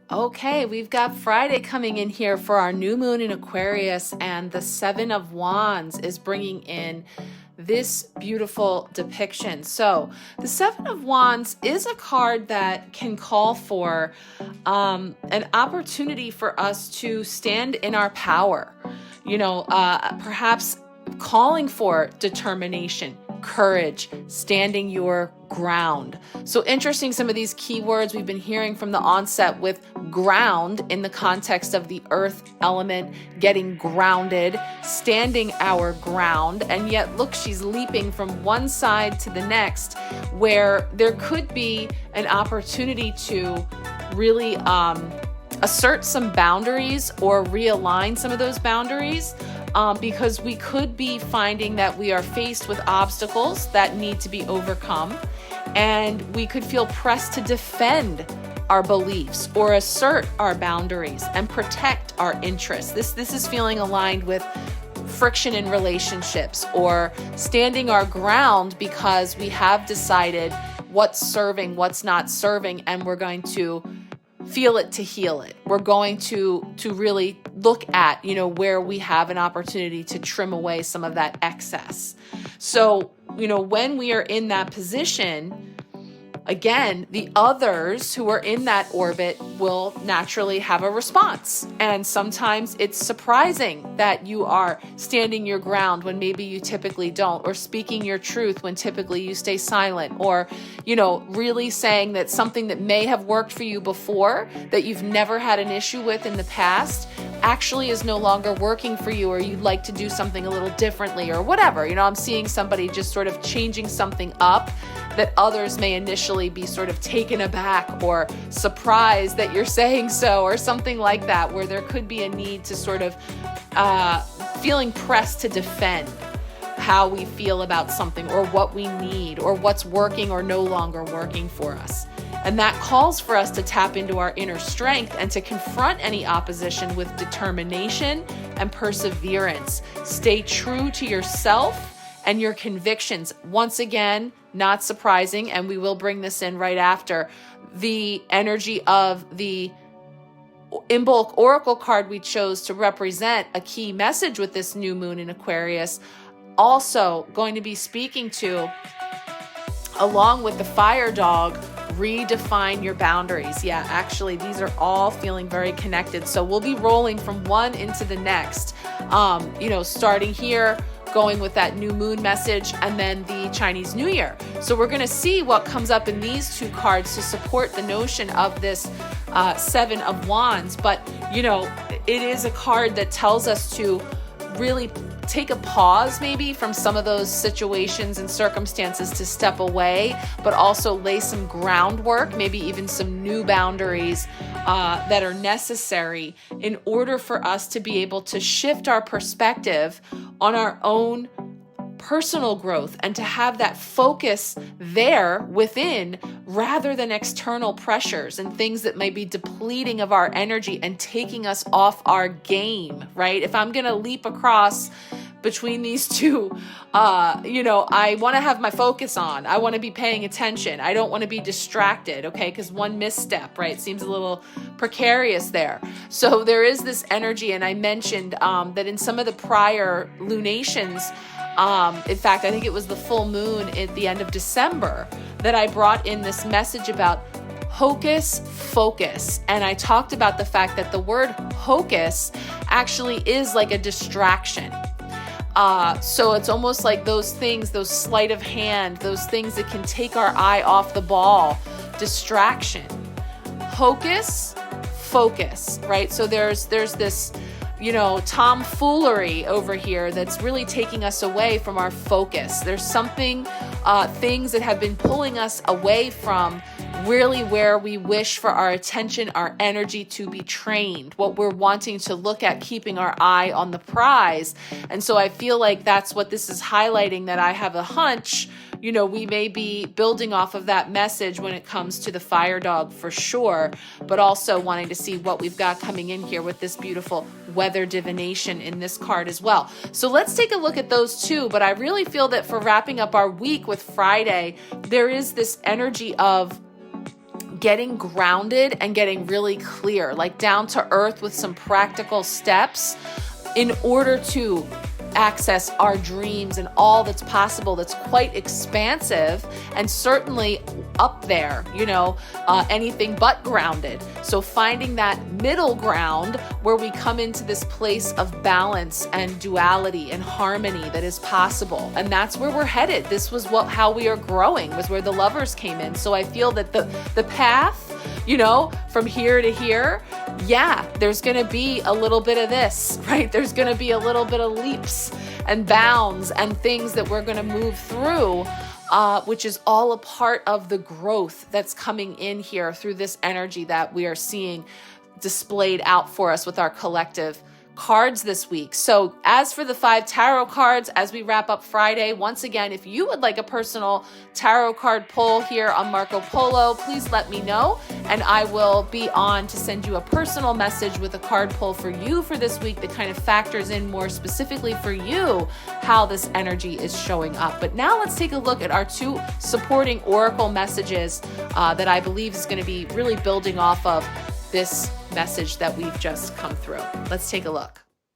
Okay, we've got Friday coming in here for our new moon in Aquarius, and the Seven of Wands is bringing in this beautiful depiction. So the Seven of Wands is a card that can call for an opportunity for us to stand in our power, perhaps calling for determination, courage, standing your ground. So interesting, some of these keywords we've been hearing from the onset with ground in the context of the earth element, getting grounded, standing our ground. And yet look, she's leaping from one side to the next, where there could be an opportunity to really assert some boundaries or realign some of those boundaries. Because we could be finding that we are faced with obstacles that need to be overcome, and we could feel pressed to defend our beliefs or assert our boundaries and protect our interests. This is feeling aligned with friction in relationships or standing our ground because we have decided what's serving, what's not serving, and we're going to feel it to heal it. We're going to really look at, where we have an opportunity to trim away some of that excess. So, when we are in that position, again, the others who are in that orbit will naturally have a response. And sometimes it's surprising that you are standing your ground when maybe you typically don't, or speaking your truth when typically you stay silent, or, really saying that something that may have worked for you before, that you've never had an issue with in the past, actually is no longer working for you, or you'd like to do something a little differently or whatever. I'm seeing somebody just sort of changing something up that others may initially be sort of taken aback or surprised that you're saying so, or something like that, where there could be a need to sort of feeling pressed to defend how we feel about something, or what we need, or what's working or no longer working for us. And that calls for us to tap into our inner strength and to confront any opposition with determination and perseverance. Stay true to yourself and your convictions. Once again, not surprising, and we will bring this in right after, the energy of the Imbolc oracle card we chose to represent a key message with this new moon in Aquarius, also going to be speaking to, along with the fire dog, redefine your boundaries. Yeah, actually, these are all feeling very connected. So we'll be rolling from one into the next, starting here, going with that new moon message, and then the Chinese New Year. So we're going to see what comes up in these two cards to support the notion of this Seven of Wands. But, it is a card that tells us to really take a pause maybe from some of those situations and circumstances, to step away, but also lay some groundwork, maybe even some new boundaries that are necessary in order for us to be able to shift our perspective on our own personal growth, and to have that focus there within, rather than external pressures and things that may be depleting of our energy and taking us off our game, right? If I'm going to leap across between these two, I want to have my focus on. I want to be paying attention. I don't want to be distracted, okay? Because one misstep, right, seems a little precarious there. So there is this energy, and I mentioned that in some of the prior lunations, in fact, I think it was the full moon at the end of December, that I brought in this message about hocus focus. And I talked about the fact that the word hocus actually is like a distraction. So it's almost like those things, those sleight of hand, those things that can take our eye off the ball, distraction. Hocus, focus, right? So there's this, tomfoolery over here that's really taking us away from our focus. There's something, things that have been pulling us away from really where we wish for our attention, our energy to be trained, what we're wanting to look at, keeping our eye on the prize. And so I feel like that's what this is highlighting, that I have a hunch, we may be building off of that message when it comes to the fire dog for sure, but also wanting to see what we've got coming in here with this beautiful weather divination in this card as well. So let's take a look at those two. But I really feel that for wrapping up our week with Friday, there is this energy of getting grounded and getting really clear, like down to earth with some practical steps in order to access our dreams and all that's possible, that's quite expansive and certainly up there, anything but grounded. So finding that middle ground where we come into this place of balance and duality and harmony that is possible. And that's where we're headed. This was how we are growing, was where the lovers came in. So I feel that the path, from here to here, there's going to be a little bit of this, right? There's going to be a little bit of leaps and bounds and things that we're going to move through, which is all a part of the growth that's coming in here through this energy that we are seeing displayed out for us with our collective cards this week. So as for the 5 tarot cards, as we wrap up Friday, once again, if you would like a personal tarot card pull here on Marco Polo, please let me know, and I will be on to send you a personal message with a card pull for you for this week that kind of factors in more specifically for you how this energy is showing up. But now let's take a look at our 2 supporting oracle messages that I believe is going to be really building off of this message that we've just come through. Let's take a look.